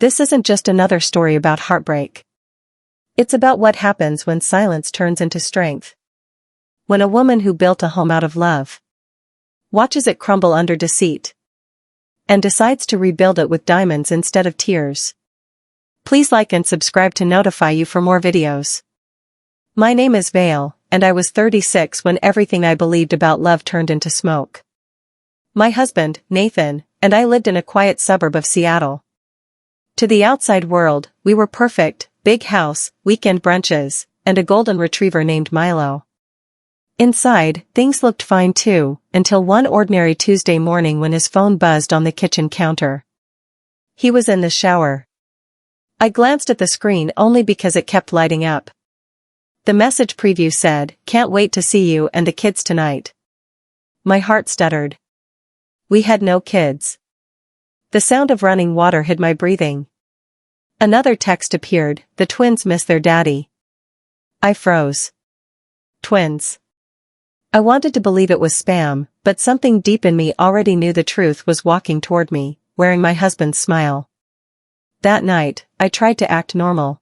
This isn't just another story about heartbreak. It's about what happens when silence turns into strength. When a woman who built a home out of love watches it crumble under deceit and decides to rebuild it with diamonds instead of tears. Please like and subscribe to notify you for more videos. My name is Vale, and I was 36 when everything I believed about love turned into smoke. My husband, Nathan, and I lived in a quiet suburb of Seattle. To the outside world, we were perfect: big house, weekend brunches, and a golden retriever named Milo. Inside, things looked fine too, until one ordinary Tuesday morning when his phone buzzed on the kitchen counter. He was in the shower. I glanced at the screen only because it kept lighting up. The message preview said, "Can't wait to see you and the kids tonight." My heart stuttered. We had no kids. The sound of running water hid my breathing. Another text appeared, "The twins miss their daddy." I froze. Twins. I wanted to believe it was spam, but something deep in me already knew the truth was walking toward me, wearing my husband's smile. That night, I tried to act normal.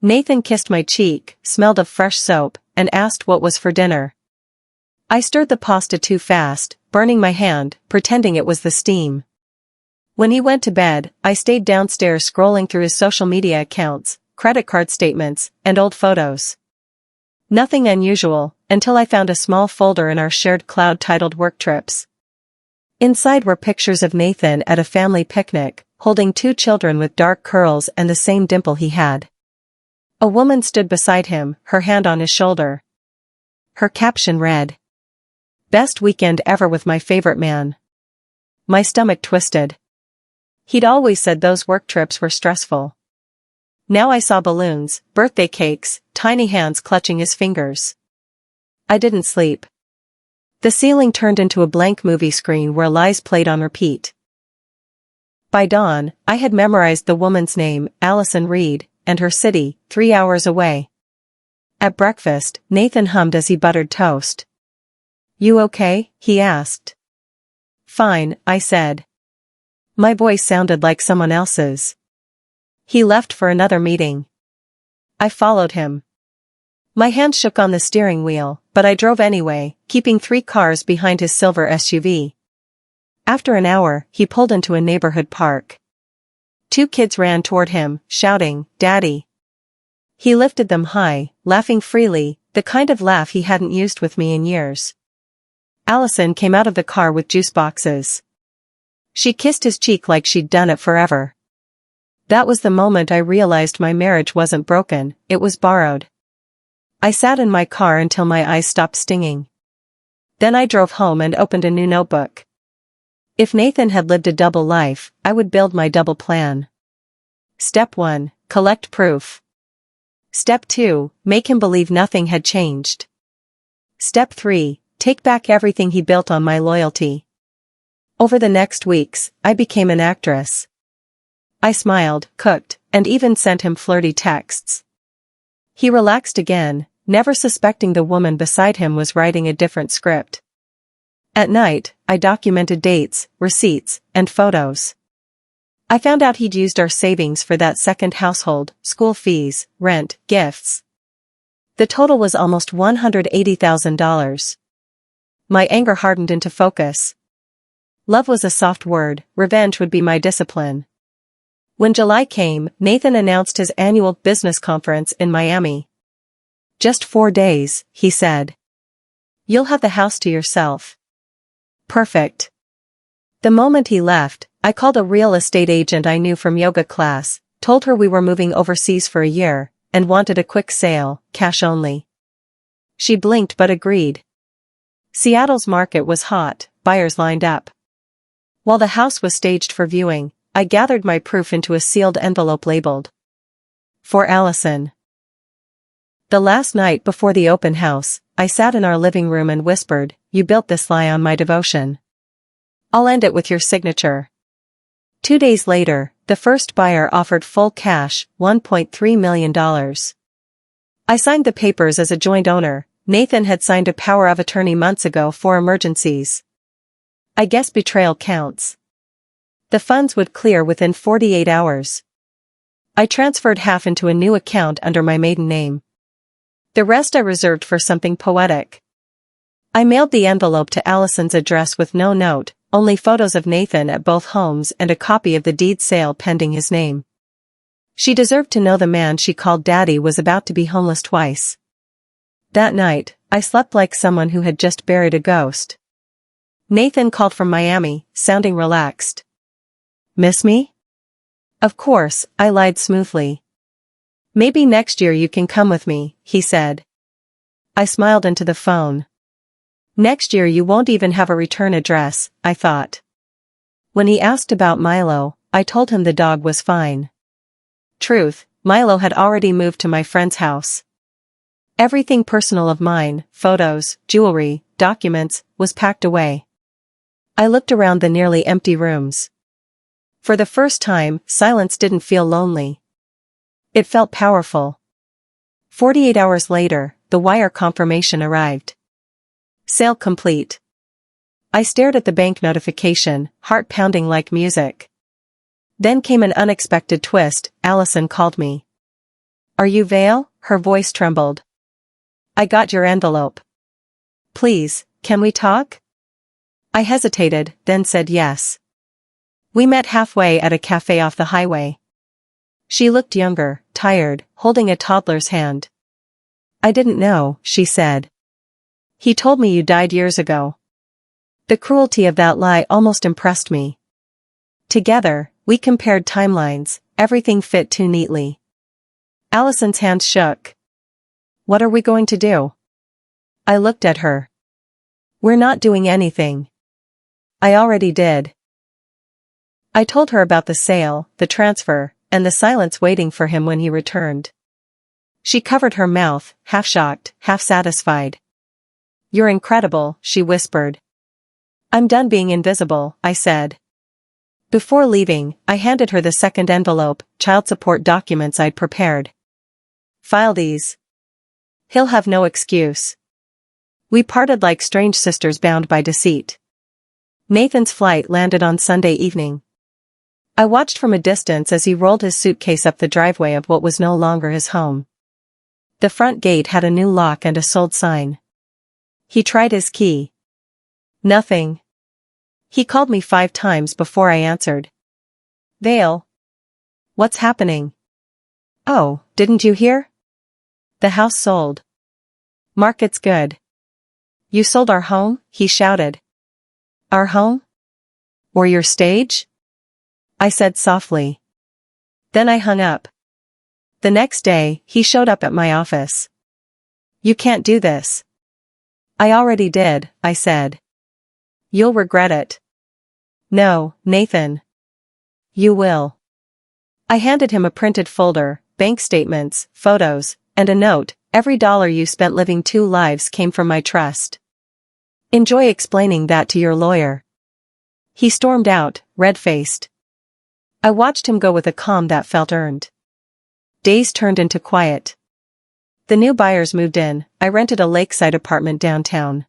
Nathan kissed my cheek, smelled of fresh soap, and asked what was for dinner. I stirred the pasta too fast, burning my hand, pretending it was the steam. When he went to bed, I stayed downstairs scrolling through his social media accounts, credit card statements, and old photos. Nothing unusual, until I found a small folder in our shared cloud titled Work Trips. Inside were pictures of Nathan at a family picnic, holding 2 children with dark curls and the same dimple he had. A woman stood beside him, her hand on his shoulder. Her caption read, "Best weekend ever with my favorite man." My stomach twisted. He'd always said those work trips were stressful. Now I saw balloons, birthday cakes, tiny hands clutching his fingers. I didn't sleep. The ceiling turned into a blank movie screen where lies played on repeat. By dawn, I had memorized the woman's name, Allison Reed, and her city, 3 hours away. At breakfast, Nathan hummed as he buttered toast. "You okay?" he asked. "Fine," I said. My voice sounded like someone else's. He left for another meeting. I followed him. My hand shook on the steering wheel, but I drove anyway, keeping 3 cars behind his silver SUV. After an hour, he pulled into a neighborhood park. 2 kids ran toward him, shouting, "Daddy." He lifted them high, laughing freely, the kind of laugh he hadn't used with me in years. Allison came out of the car with juice boxes. She kissed his cheek like she'd done it forever. That was the moment I realized my marriage wasn't broken, it was borrowed. I sat in my car until my eyes stopped stinging. Then I drove home and opened a new notebook. If Nathan had lived a double life, I would build my double plan. Step 1, collect proof. Step 2, make him believe nothing had changed. Step 3, take back everything he built on my loyalty. Over the next weeks, I became an actress. I smiled, cooked, and even sent him flirty texts. He relaxed again, never suspecting the woman beside him was writing a different script. At night, I documented dates, receipts, and photos. I found out he'd used our savings for that second household, school fees, rent, gifts. The total was almost $180,000. My anger hardened into focus. Love was a soft word, revenge would be my discipline. When July came, Nathan announced his annual business conference in Miami. "Just 4 days," he said. "You'll have the house to yourself." Perfect. The moment he left, I called a real estate agent I knew from yoga class, told her we were moving overseas for a year, and wanted a quick sale, cash only. She blinked but agreed. Seattle's market was hot, buyers lined up. While the house was staged for viewing, I gathered my proof into a sealed envelope labeled, "For Allison." The last night before the open house, I sat in our living room and whispered, "You built this lie on my devotion. I'll end it with your signature." 2 days later, the first buyer offered full cash, $1.3 million. I signed the papers as a joint owner. Nathan had signed a power of attorney months ago for emergencies. I guess betrayal counts. The funds would clear within 48 hours. I transferred half into a new account under my maiden name. The rest I reserved for something poetic. I mailed the envelope to Allison's address with no note, only photos of Nathan at both homes and a copy of the deed sale pending his name. She deserved to know the man she called Daddy was about to be homeless twice. That night, I slept like someone who had just buried a ghost. Nathan called from Miami, sounding relaxed. "Miss me?" Of course, I lied smoothly. "Maybe next year you can come with me," he said. I smiled into the phone. Next year you won't even have a return address, I thought. When he asked about Milo, I told him the dog was fine. Truth, Milo had already moved to my friend's house. Everything personal of mine, photos, jewelry, documents, was packed away. I looked around the nearly empty rooms. For the first time, silence didn't feel lonely. It felt powerful. 48 hours later, the wire confirmation arrived. Sale complete. I stared at the bank notification, heart pounding like music. Then came an unexpected twist. Allison called me. "Are you Vale?" Her voice trembled. "I got your envelope. Please, can we talk?" I hesitated, then said yes. We met halfway at a cafe off the highway. She looked younger, tired, holding a toddler's hand. "I didn't know," she said. "He told me you died years ago." The cruelty of that lie almost impressed me. Together, we compared timelines, everything fit too neatly. Allison's hand shook. "What are we going to do?" I looked at her. "We're not doing anything." I already did. I told her about the sale, the transfer, and the silence waiting for him when he returned. She covered her mouth, half shocked, half satisfied. "You're incredible," she whispered. "I'm done being invisible," I said. Before leaving, I handed her the second envelope, child support documents I'd prepared. "File these. He'll have no excuse." We parted like strange sisters bound by deceit. Nathan's flight landed on Sunday evening. I watched from a distance as he rolled his suitcase up the driveway of what was no longer his home. The front gate had a new lock and a sold sign. He tried his key. Nothing. He called me 5 times before I answered. "Vale. What's happening?" "Oh, didn't you hear? The house sold." "Market's good." "You sold our home?" he shouted. "Our home? Or your stage?" I said softly. Then I hung up. The next day, he showed up at my office. "You can't do this." "I already did," I said. "You'll regret it." "No, Nathan. You will." I handed him a printed folder, bank statements, photos, and a note. "Every dollar you spent living 2 lives came from my trust. Enjoy explaining that to your lawyer." He stormed out, red-faced. I watched him go with a calm that felt earned. Days turned into quiet. The new buyers moved in. I rented a lakeside apartment downtown.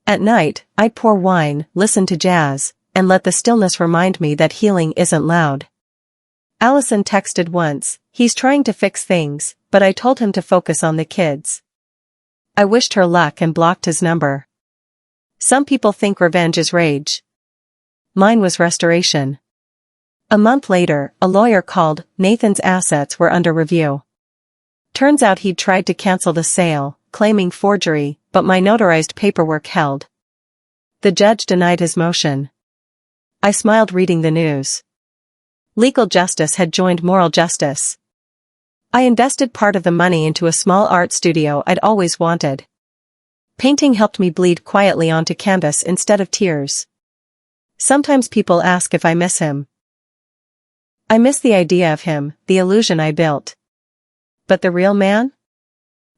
At night, I'd pour wine, listen to jazz, and let the stillness remind me that healing isn't loud. Allison texted once, "He's trying to fix things," but I told him to focus on the kids. I wished her luck and blocked his number. Some people think revenge is rage. Mine was restoration. A month later, a lawyer called. Nathan's assets were under review. Turns out he'd tried to cancel the sale, claiming forgery, but my notarized paperwork held. The judge denied his motion. I smiled reading the news. Legal justice had joined moral justice. I invested part of the money into a small art studio I'd always wanted. Painting helped me bleed quietly onto canvas instead of tears. Sometimes people ask if I miss him. I miss the idea of him, the illusion I built. But the real man?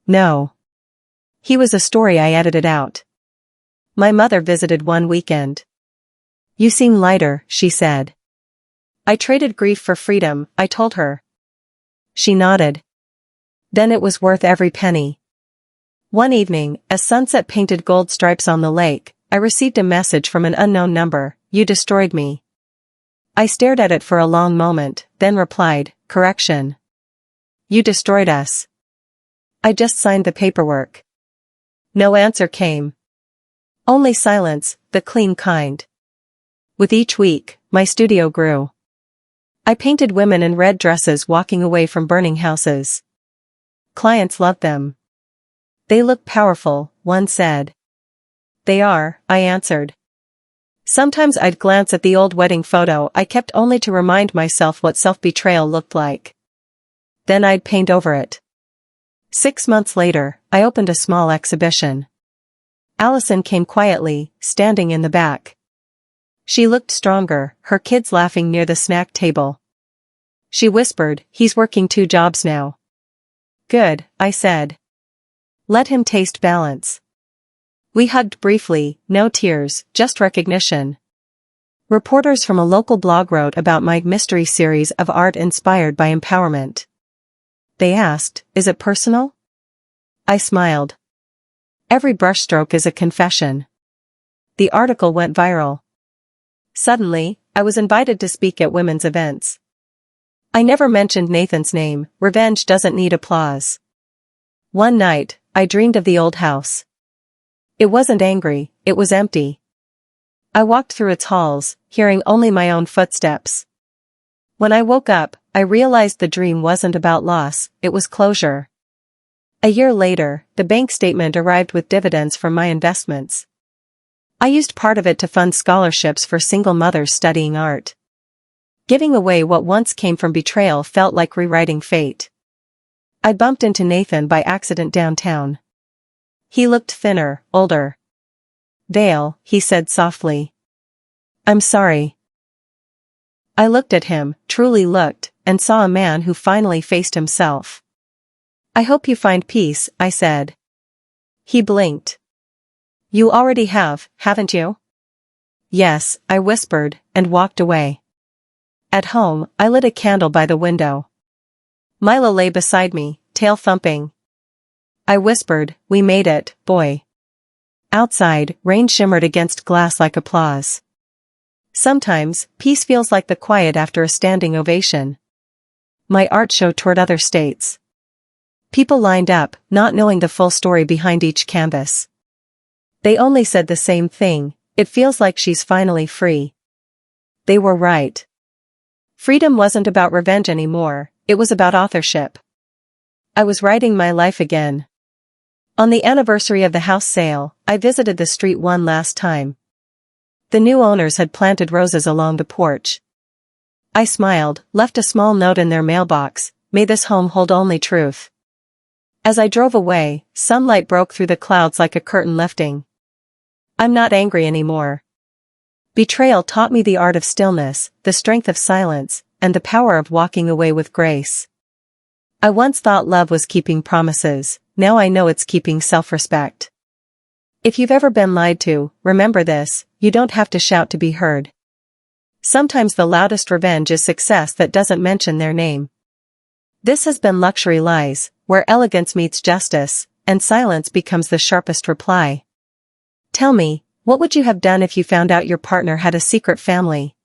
No. He was a story I edited out. My mother visited one weekend. "You seem lighter," she said. "I traded grief for freedom," I told her. She nodded. Then it was worth every penny. One evening, as sunset painted gold stripes on the lake, I received a message from an unknown number. "You destroyed me." I stared at it for a long moment, then replied, correction. You destroyed us. I just signed the paperwork. No answer came. Only silence, the clean kind. With each week, my studio grew. I painted women in red dresses walking away from burning houses. Clients loved them. They look powerful, one said. They are, I answered. Sometimes I'd glance at the old wedding photo I kept only to remind myself what self-betrayal looked like. Then I'd paint over it. 6 months later, I opened a small exhibition. Allison came quietly, standing in the back. She looked stronger, her kids laughing near the snack table. She whispered, he's working 2 jobs now. Good, I said. Let him taste balance. We hugged briefly, no tears, just recognition. Reporters from a local blog wrote about my mystery series of art inspired by empowerment. They asked, is it personal? I smiled. Every brushstroke is a confession. The article went viral. Suddenly, I was invited to speak at women's events. I never mentioned Nathan's name, revenge doesn't need applause. One night, I dreamed of the old house. It wasn't angry, it was empty. I walked through its halls, hearing only my own footsteps. When I woke up, I realized the dream wasn't about loss, it was closure. A year later, the bank statement arrived with dividends from my investments. I used part of it to fund scholarships for single mothers studying art. Giving away what once came from betrayal felt like rewriting fate. I bumped into Nathan by accident downtown. He looked thinner, older. Vale, he said softly. I'm sorry. I looked at him, truly looked, and saw a man who finally faced himself. I hope you find peace, I said. He blinked. You already have, haven't you? Yes, I whispered, and walked away. At home, I lit a candle by the window. Milo lay beside me, tail thumping. I whispered, we made it, boy. Outside, rain shimmered against glass like applause. Sometimes, peace feels like the quiet after a standing ovation. My art show toured other states. People lined up, not knowing the full story behind each canvas. They only said the same thing, it feels like she's finally free. They were right. Freedom wasn't about revenge anymore, it was about authorship. I was writing my life again. On the anniversary of the house sale, I visited the street one last time. The new owners had planted roses along the porch. I smiled, left a small note in their mailbox, may this home hold only truth. As I drove away, sunlight broke through the clouds like a curtain lifting. I'm not angry anymore. Betrayal taught me the art of stillness, the strength of silence, and the power of walking away with grace. I once thought love was keeping promises, now I know it's keeping self-respect. If you've ever been lied to, remember this, you don't have to shout to be heard. Sometimes the loudest revenge is success that doesn't mention their name. This has been Luxury Lies, where elegance meets justice, and silence becomes the sharpest reply. Tell me, what would you have done if you found out your partner had a secret family?